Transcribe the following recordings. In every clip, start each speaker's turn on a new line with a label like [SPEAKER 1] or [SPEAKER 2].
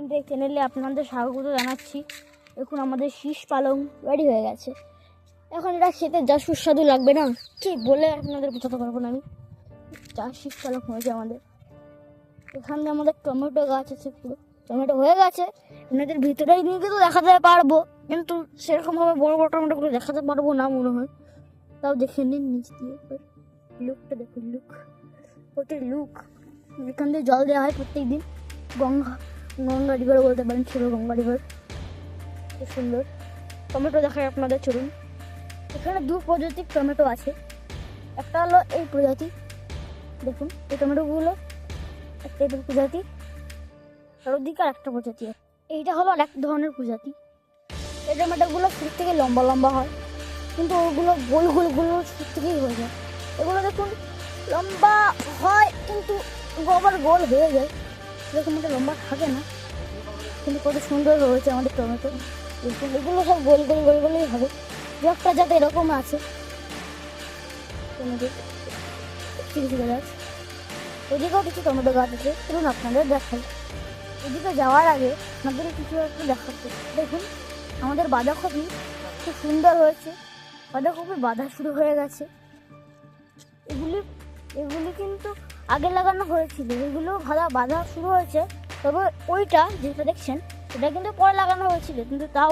[SPEAKER 1] আমাদের চ্যানেলে আপনাদের স্বাগত জানাচ্ছি। এখন আমাদের শীষ পালং রেডি হয়ে গেছে। এখন এটা খেতে যা সুস্বাদু লাগবে না, কি বলে আপনাদের বোঝাতে পারবো না আমি। যা শীষ পালং হয়েছে আমাদের এখানে। আমাদের টমেটো গাছ আছে, পুরো টমেটো হয়ে গেছে। আপনাদের ভিতরেই নিয়ে কিন্তু দেখাতে পারবো, কিন্তু সেরকমভাবে বড় বড় টমেটোগুলো দেখাতে পারবো না মনে হয়। তাও দেখে নিন নিচ দিয়ে লুকটা দেখুন, ওটার লুক। এখান দিয়ে জল দেওয়া হয় প্রত্যেক দিন। গঙ্গা রিভার বলতে পারেন, ছোটো গঙ্গা রিভার। খুব সুন্দর টমেটো দেখায় আপনাদের, চলুন। এখানে দু প্রজাতির টমেটো আছে। একটা হলো এই প্রজাতি, দেখুন এই টমেটোগুলো একটা এই প্রজাতি, আর ওদিকে আর একটা প্রজাতি। এইটা হলো আর এক ধরনের প্রজাতি। এই টমেটোগুলো শুরু থেকে লম্বা লম্বা হয়, কিন্তু ওগুলো গোল গোল গোল শুরু থেকেই হয়ে যায়। এগুলো দেখুন লম্বা হয়, কিন্তু আবার গোল হয়ে যায়। এরকম একটা লম্বা থাকে না, কিন্তু কত সুন্দর হয়েছে আমাদের টমেটো। দেখুন এগুলো সব গোল গোল গোল গোলই হবে। একটা যাতে এরকম আছে টমেটো, কিছু গাছ। ওদিকেও কিছু টমেটো গাছ আছে, চলুন আপনাদের দেখাই। ওদিকে যাওয়ার আগে আপনাদের কিছু একটু দেখাচ্ছে। দেখুন আমাদের বাঁধাকপি খুব সুন্দর হয়েছে। বাঁধাকপি বাঁধা শুরু হয়ে গেছে। এগুলি কিন্তু আগে লাগানো হয়েছিল, এগুলো বাঁধা শুরু হয়েছে। তবে ওইটা যেটা দেখছেন সেটা কিন্তু পরে লাগানো হয়েছিল, কিন্তু তাও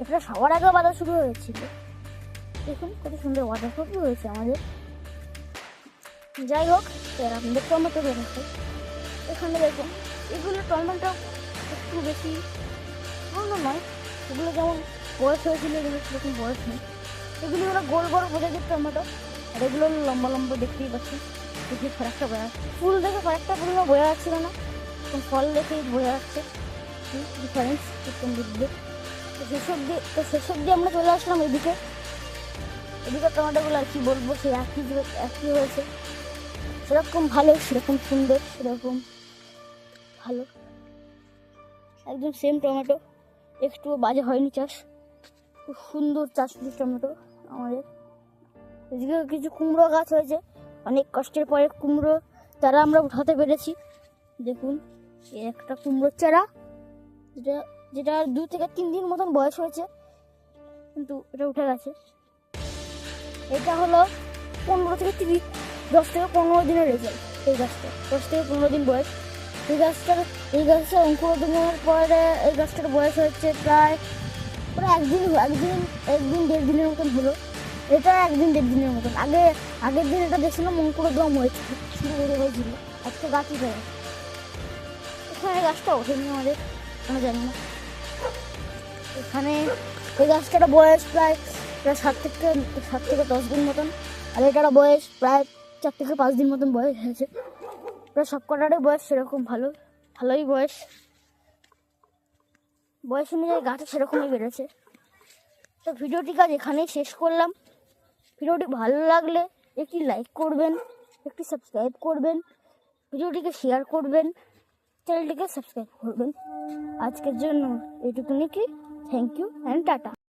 [SPEAKER 1] এটা সবার আগে বাঁধা শুরু হয়েছিল। দেখুন কত সুন্দর বাঁধাকপি হয়েছে আমাদের। যাই হোক, আপনাদের টমেটো বেরোচ্ছে এখানে। দেখুন এগুলো টমেটো একটু বেশি পুরনো নয়, এগুলো যেমন বয়স হয়েছিল এগুলো সেরকম বয়স নেই। এগুলি হলো গোল গোল প্রজাতির টমেটো, আর এগুলো হলো লম্বা লম্বা, দেখতেই পাচ্ছি। দেখি ফারাকটা বোঝা যাচ্ছে, ফুল দেখে ফারাকটা পুরো বোঝা যাচ্ছিল না, এখন ফল দেখেই বোঝা যাচ্ছে ডিফারেন্স একদম বুঝবে। তো সেসব দিয়ে আমরা চলে আসলাম এদিকে টমেটোগুলো আর কি বলবো, সে একই হয়েছে। সেরকম ভালো, সেরকম সুন্দর, সেরকম ভালো, একদম সেম টমেটো, একটুও বাজে হয়নি চাষ। খুব সুন্দর চাষ টমেটো আমাদের। এদিকে কিছু কুমড়ো গাছ হয়েছে, অনেক কষ্টের পরে কুমড়ো চারা আমরা উঠাতে পেরেছি। দেখুন একটা কুমড়োর চারা, যেটা 2 থেকে 3 দিন মতন বয়স হয়েছে, কিন্তু এটা উঠে গেছে। এটা হলো 10 থেকে 15 দিনের রেজাল্ট। এই গাছটা 10 থেকে 15 দিন বয়স। এই গাছটা অঙ্কুরোদ্গমের পরে এই গাছটার বয়স হচ্ছে প্রায় একদিন 1.5 দিনের মতন হলো। এটা 1.5 দিনের মতন। আগের দিন এটা দেখছিলাম অঙ্কুরোদ্গম হয়েছিল, শুরু হয়েছিল, আজকে গাছ উঠে গেছে। এখানে গাছটা ওঠেনি আমাদের, আমরা জানি না। এখানে এই গাছটার বয়স প্রায় 7 থেকে 10 দিন মতন, আর এটার বয়স প্রায় 4 থেকে 5 দিন মতন বয়স হয়েছে। প্রায় সব কটারই বয়স সেরকম ভালোই বয়স অনুযায়ী গাছটা সেরকমই বেড়েছে। তো ভিডিওটি কাজ এখানেই শেষ করলাম। ভিডিওটি ভালো লাগলে একটি লাইক করবেন, একটি সাবস্ক্রাইব করবেন, ভিডিওটিকে শেয়ার করবেন, চ্যানেলটিকে সাবস্ক্রাইব করবেন। আজকের জন্য এইটুকুনি কি, থ্যাংক ইউ অ্যান্ড টাটা।